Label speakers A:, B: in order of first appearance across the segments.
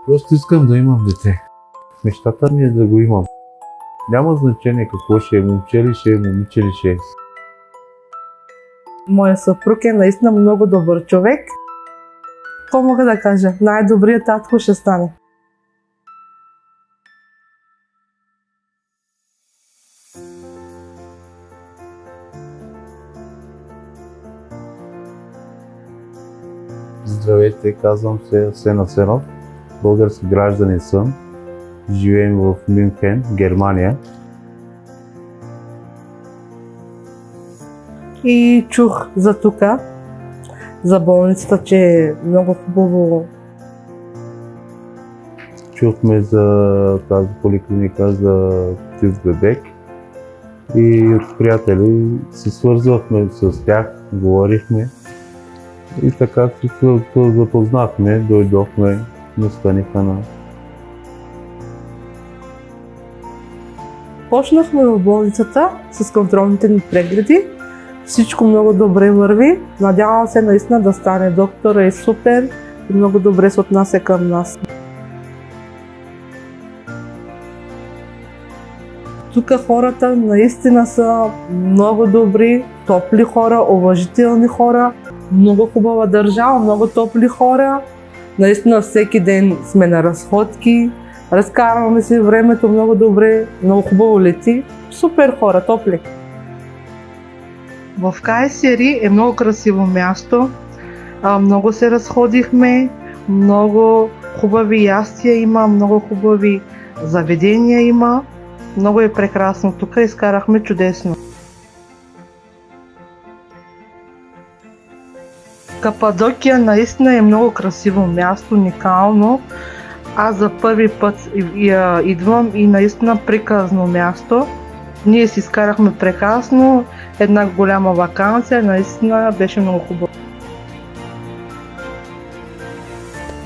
A: Просто искам да имам дете. Мечтата ми е да го имам. Няма значение какво ще е, момче ли ще е, момиче ли ще е.
B: Моя съпруг е наистина много добър човек. Какво мога да кажа? Най-добрият татко ще стане.
A: Здравейте, казвам се Асен Асенов. Български гражданин съм. Живеем в Мюнхен, Германия.
B: И чух за тук, за болницата, че е много хубаво.
A: Чухме за тази поликлиника за тюф бебек и от приятели се свързвахме с тях, говорихме и така се запознахме, дойдохме, настаниха на.
B: Почнахме в болницата с контролните ни прегледи. Всичко много добре върви. Надявам се наистина да стане. Доктора е супер и много добре се отнася към нас. Тук хората наистина са много добри, топли хора, уважителни хора, много хубава държава, много топли хора. Наистина всеки ден сме на разходки, разкарваме си времето много добре, много хубаво лети. Супер хора, топли. В Кайсери е много красиво място, много се разходихме, много хубави ястия има, много хубави заведения има. Много е прекрасно. Тук изкарахме чудесно. Кападокия наистина е много красиво място, уникално. Аз за първи път идвам и наистина приказно място. Ние си изкарахме прекрасно, една голяма ваканция, наистина беше много хубаво.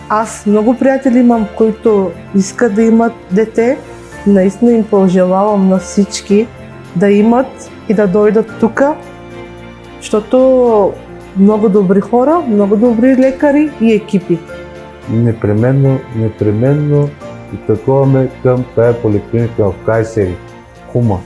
B: Аз много приятели имам, които искат да имат дете. Наистина им пожелавам на всички да имат и да дойдат тук, защото много добри хора, много добри лекари и екипи.
A: Непременно и таковаме към тая поликлиника в Кайсери. Хума.